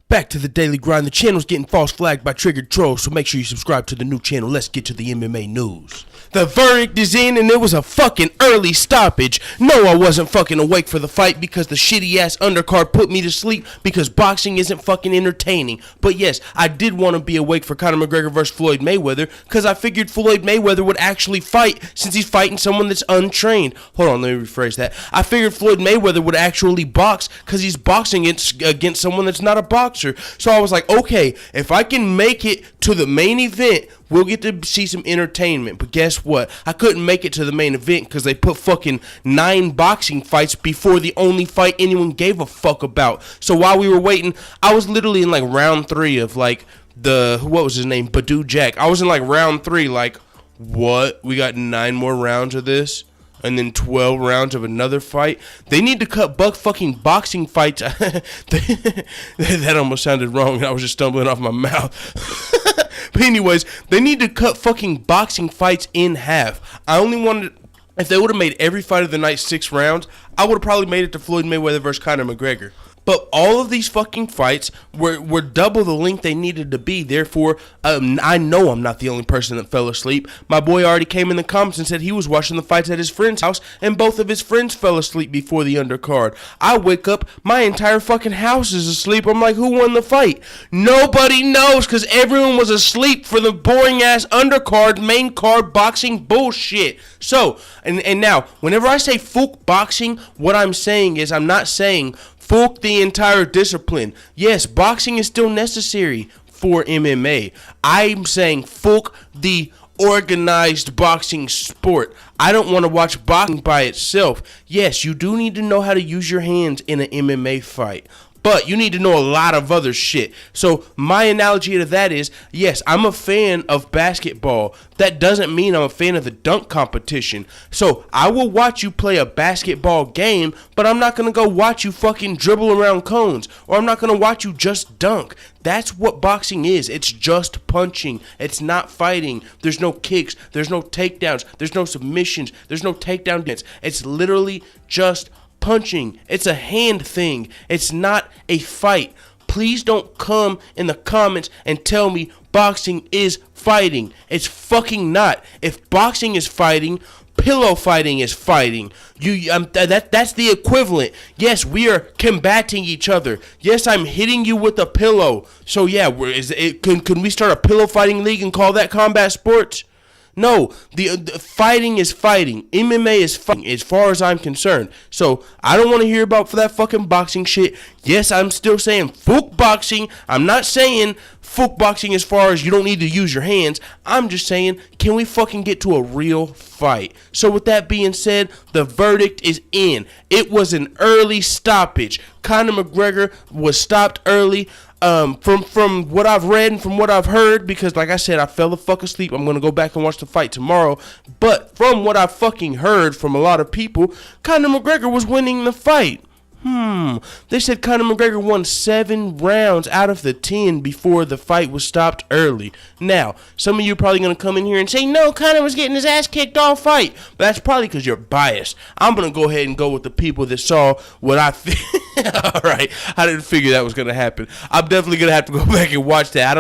Back to the daily grind. The channel's getting false flagged by triggered trolls, so make sure you subscribe to the new channel. Let's get to the MMA news. The verdict is in, and it was a fucking early stoppage. No, I wasn't fucking awake for the fight because the shitty ass undercard put me to sleep because boxing isn't fucking entertaining. But yes, I did want to be awake for Conor McGregor versus Floyd Mayweather because I figured Floyd Mayweather would actually fight since he's fighting someone that's untrained. Hold on, let me rephrase that. I figured Floyd Mayweather would actually box because he's boxing against someone that's not a boxer. So I was like, okay, if I can make it to the main event, we'll get to see some entertainment. But guess what? I couldn't make it to the main event because they put fucking 9 boxing fights before the only fight anyone gave a fuck about. So while we were waiting, I was literally in like round 3 of like what was his name? Badu Jack. I was in like round 3 like, what? We got 9 more rounds of this? And then 12 rounds of another fight. They need to cut fucking boxing fights. That almost sounded wrong. I was just stumbling off my mouth. But anyways, they need to cut fucking boxing fights in half. I only wanted, if they would have made every fight of the night 6 rounds, I would have probably made it to Floyd Mayweather versus Conor McGregor. But all of these fucking fights were double the length they needed to be. Therefore, I know I'm not the only person that fell asleep. My boy already came in the comments and said he was watching the fights at his friend's house, and both of his friends fell asleep before the undercard. I wake up, my entire fucking house is asleep. I'm like, who won the fight? Nobody knows because everyone was asleep for the boring-ass undercard, main card boxing bullshit. So, and now, whenever I say fuck boxing, what I'm saying is I'm not saying fuck the entire discipline. Yes, boxing is still necessary for MMA. I'm saying fuck the organized boxing sport. I don't want to watch boxing by itself. Yes, you do need to know how to use your hands in an MMA fight, but you need to know a lot of other shit. So my analogy to that is, yes, I'm a fan of basketball. That doesn't mean I'm a fan of the dunk competition. So I will watch you play a basketball game, but I'm not going to go watch you fucking dribble around cones, or I'm not going to watch you just dunk. That's what boxing is. It's just punching. It's not fighting. There's no kicks. There's no takedowns. There's no submissions. There's no takedown dance. It's literally just punching. It's a hand thing. It's not a fight. Please don't come in the comments and tell me boxing is fighting. It's fucking not. If boxing is fighting, pillow fighting is fighting. That's the equivalent. Yes, we are combating each other. Yes, I'm hitting you with a pillow. So yeah, can we start a pillow fighting league and call that combat sports? No, the fighting is fighting. MMA is fighting as far as I'm concerned. So I don't want to hear about that fucking boxing shit. Yes, I'm still saying fuck boxing. I'm not saying fuck boxing as far as you don't need to use your hands. I'm just saying, can we fucking get to a real fight? So with that being said, the verdict is in. It was an early stoppage. Conor McGregor was stopped early. From what I've read and from what I've heard, because like I said, I fell the fuck asleep. I'm gonna go back and watch the fight tomorrow. But from what I fucking heard from a lot of people, Conor McGregor was winning the fight. They said Conor McGregor won 7 rounds out of the 10 before the fight was stopped early. Now, some of you are probably going to come in here and say, no, Conor was getting his ass kicked all fight. But that's probably because you're biased. I'm going to go ahead and go with the people that saw what I think. All right, I didn't figure that was going to happen. I'm definitely going to have to go back and watch that.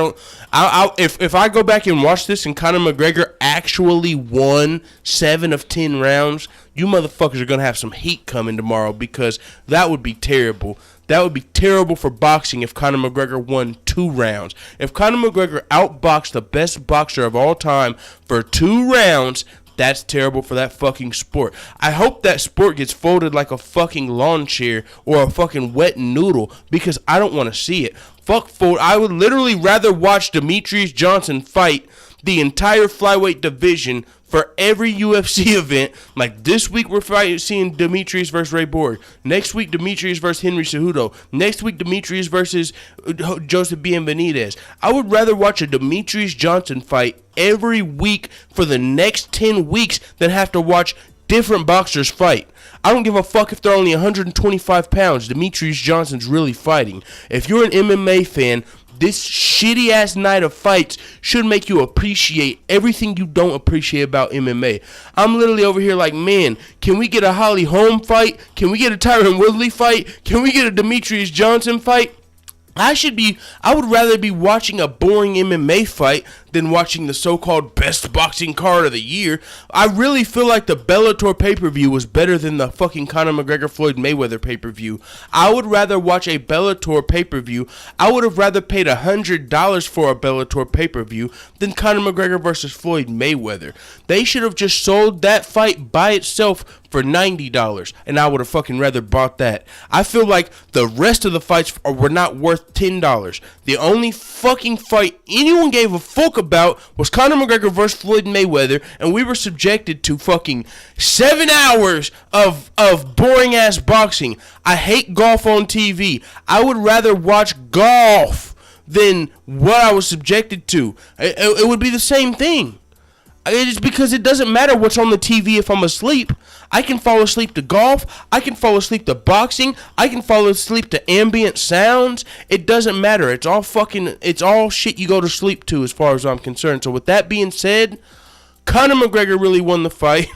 If I go back and watch this and Conor McGregor actually won 7 of 10 rounds, you motherfuckers are going to have some heat coming tomorrow because that would be terrible. That would be terrible for boxing if Conor McGregor won 2 rounds. If Conor McGregor outboxed the best boxer of all time for 2 rounds, that's terrible for that fucking sport. I hope that sport gets folded like a fucking lawn chair or a fucking wet noodle because I don't want to see it. Fuck fold. I would literally rather watch Demetrius Johnson fight the entire flyweight division for every UFC event. Like this week we're seeing Demetrius versus Ray Borg. Next week Demetrius versus Henry Cejudo. Next week Demetrius versus Joseph Benavidez. I would rather watch a Demetrius Johnson fight every week for the next 10 weeks than have to watch different boxers fight. I don't give a fuck if they're only 125 pounds. Demetrius Johnson's really fighting. If you're an MMA fan, this shitty ass night of fights should make you appreciate everything you don't appreciate about MMA. I'm literally over here like, man, can we get a Holly Holm fight? Can we get a Tyron Woodley fight? Can we get a Demetrius Johnson fight? I would rather be watching a boring MMA fight than watching the so-called best boxing card of the year. I really feel like the Bellator pay-per-view was better than the fucking Conor McGregor Floyd Mayweather pay-per-view. I would rather watch a Bellator pay-per-view. I would have rather paid $100 for a Bellator pay-per-view than Conor McGregor versus Floyd Mayweather. They should have just sold that fight by itself for $90, and I would have fucking rather bought that. I feel like the rest of the fights were not worth $10. The only fucking fight anyone gave a fuck about was Conor McGregor versus Floyd Mayweather, and we were subjected to fucking 7 hours of boring ass boxing. I hate golf on TV. I would rather watch golf than what I was subjected to. It would be the same thing. It's because it doesn't matter what's on the TV if I'm asleep. I can fall asleep to golf. I can fall asleep to boxing. I can fall asleep to ambient sounds. It doesn't matter. It's all shit you go to sleep to as far as I'm concerned. So with that being said, Conor McGregor really won the fight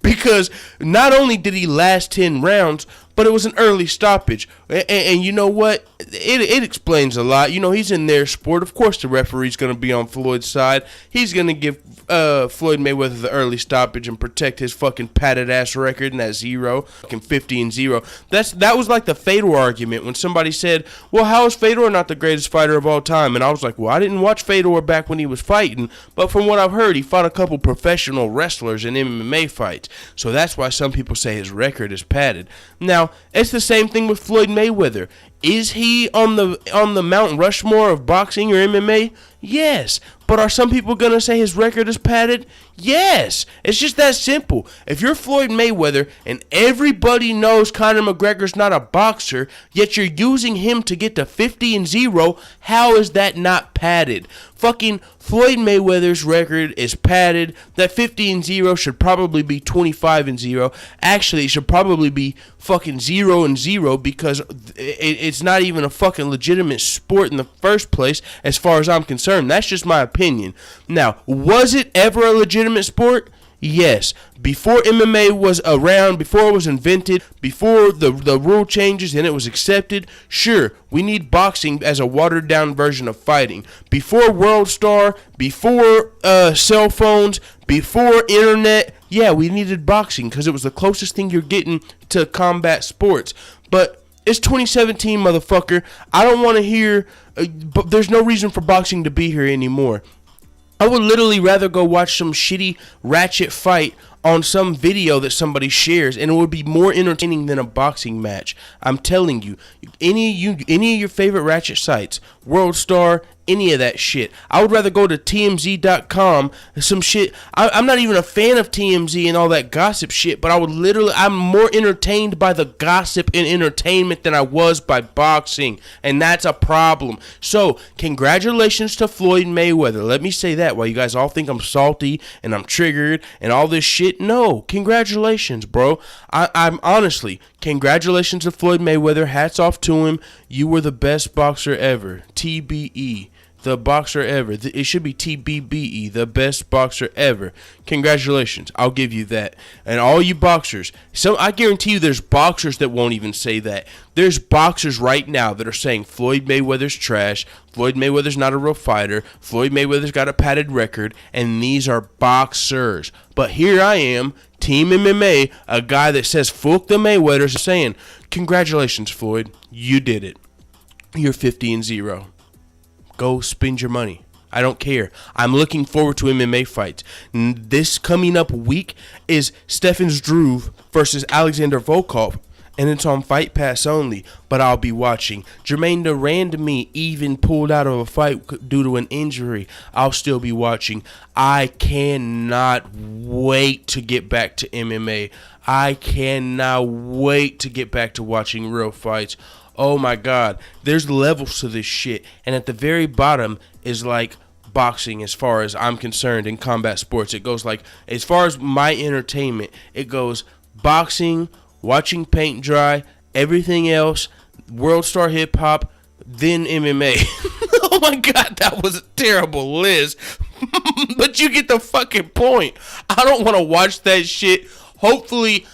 because not only did he last 10 rounds, but it was an early stoppage. And you know what? It explains a lot. You know, he's in their sport. Of course the referee's going to be on Floyd's side. He's going to give Floyd Mayweather the early stoppage and protect his fucking padded ass record in that 50-0. That was like the Fedor argument when somebody said, well, how is Fedor not the greatest fighter of all time? And I was like, well, I didn't watch Fedor back when he was fighting, but from what I've heard, he fought a couple professional wrestlers in MMA fights. So that's why some people say his record is padded. Now, it's the same thing with Floyd Mayweather. Is he on the Mount Rushmore of boxing or MMA? Yes. But are some people going to say his record is padded? Yes. It's just that simple. If you're Floyd Mayweather and everybody knows Conor McGregor's not a boxer, yet you're using him to get to 50-0, how is that not padded? Fucking Floyd Mayweather's record is padded. That 50-0 should probably be 25-0. Actually, it should probably be fucking 0-0 because it's not even a fucking legitimate sport in the first place as far as I'm concerned. That's just my opinion. Now, was it ever a legitimate sport? Yes. Before MMA was around, before it was invented, before the rule changes and it was accepted, sure, we need boxing as a watered down version of fighting. Before World Star, before cell phones, before internet, yeah, we needed boxing because it was the closest thing you're getting to combat sports. But it's 2017, motherfucker. I don't want to hear, but there's no reason for boxing to be here anymore. I would literally rather go watch some shitty ratchet fight on some video that somebody shares, and it would be more entertaining than a boxing match. I'm telling you, any of your favorite ratchet sites, World Star, any of that shit. I would rather go to TMZ.com, some shit. I'm not even a fan of TMZ and all that gossip shit, but I'm more entertained by the gossip and entertainment than I was by boxing, and that's a problem. So, congratulations to Floyd Mayweather. Let me say that while you guys all think I'm salty and I'm triggered and all this shit. No, congratulations, bro. I'm honestly, congratulations to Floyd Mayweather. Hats off to him. You were the best boxer ever. TBE. The boxer ever. It should be TBBE, the best boxer ever. Congratulations. I'll give you that. And all you boxers, I guarantee you there's boxers that won't even say that. There's boxers right now that are saying Floyd Mayweather's trash, Floyd Mayweather's not a real fighter, Floyd Mayweather's got a padded record, and these are boxers. But here I am, Team MMA, a guy that says fuck the Mayweathers, saying, congratulations, Floyd. You did it. You're 50-0. Go spend your money. I don't care. I'm looking forward to MMA fights. This coming up week is Stefan Struve versus Alexander Volkov, and it's on Fight Pass only, but I'll be watching. Jermaine Durandamy even pulled out of a fight due to an injury. I'll still be watching. I cannot wait to get back to MMA. I cannot wait to get back to watching real fights. Oh my God, there's levels to this shit. And at the very bottom is like boxing as far as I'm concerned in combat sports. It goes like, as far as my entertainment, it goes boxing, watching paint dry, everything else, World Star Hip Hop, then MMA. Oh my God, that was a terrible list. But you get the fucking point. I don't want to watch that shit. Hopefully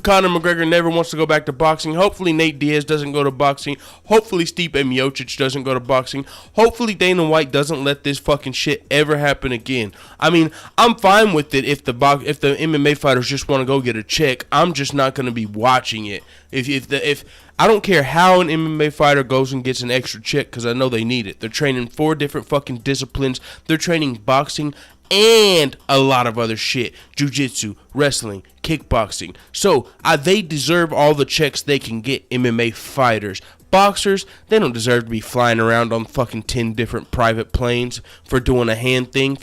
Conor McGregor never wants to go back to boxing. Hopefully Nate Diaz doesn't go to boxing. Hopefully Stipe Miocic doesn't go to boxing. Hopefully Dana White doesn't let this fucking shit ever happen again. I mean, I'm fine with it if the MMA fighters just want to go get a check. I'm just not going to be watching it. If I don't care how an MMA fighter goes and gets an extra check, because I know they need it. They're training 4 different fucking disciplines. They're training boxing and a lot of other shit. Jiu-jitsu, wrestling, kickboxing. So they deserve all the checks they can get, MMA fighters. Boxers, they don't deserve to be flying around on fucking 10 different private planes for doing a hand thing.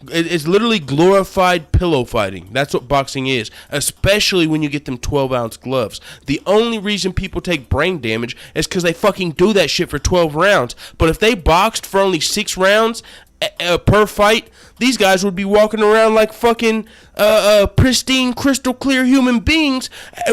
It's literally glorified pillow fighting. That's what boxing is, especially when you get them 12-ounce gloves. The only reason people take brain damage is because they fucking do that shit for 12 rounds. But if they boxed for only 6 rounds per fight, these guys would be walking around like fucking pristine, crystal clear human beings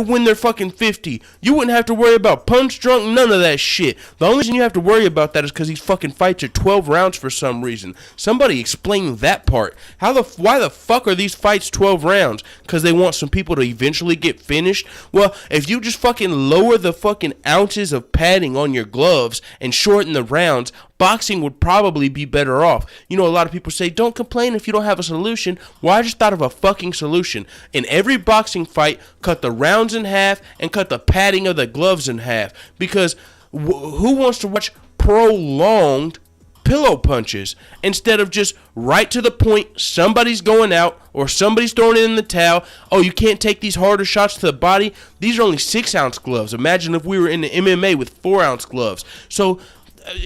when they're fucking 50. You wouldn't have to worry about punch drunk, none of that shit. The only reason you have to worry about that is because these fucking fights are 12 rounds for some reason. Somebody explain that part. Why the fuck are these fights 12 rounds? Because they want some people to eventually get finished? Well, if you just fucking lower the fucking ounces of padding on your gloves and shorten the rounds, boxing would probably be better off. You know, a lot of people say, don't complain if you don't have a solution. Well, I just thought of a fucking solution. In every boxing fight, cut the rounds in half and cut the padding of the gloves in half. Because who wants to watch prolonged pillow punches instead of just right to the point, somebody's going out or somebody's throwing it in the towel? Oh, you can't take these harder shots to the body? These are only 6-ounce gloves. Imagine if we were in the MMA with 4-ounce gloves. So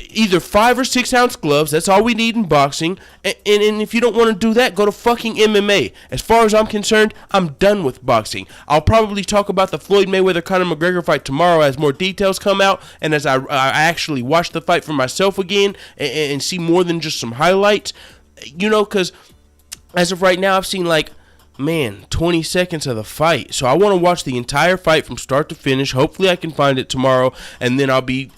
either 5 or 6-ounce gloves. That's all we need in boxing. And if you don't want to do that, go to fucking MMA. As far as I'm concerned, I'm done with boxing. I'll probably talk about the Floyd Mayweather Conor McGregor fight tomorrow as more details come out and as I actually watch the fight for myself again and see more than just some highlights. You know, because as of right now, I've seen 20 seconds of the fight. So I want to watch the entire fight from start to finish. Hopefully I can find it tomorrow, and then I'll be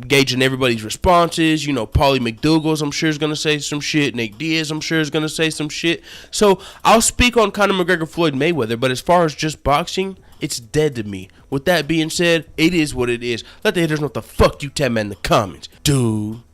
gauging everybody's responses. You know, Paulie McDougal's, I'm sure, is going to say some shit. Nate Diaz, I'm sure, is going to say some shit. So I'll speak on Conor McGregor, Floyd Mayweather, but as far as just boxing, it's dead to me. With that being said, it is what it is. Let the haters know what the fuck you tell me in the comments, dude.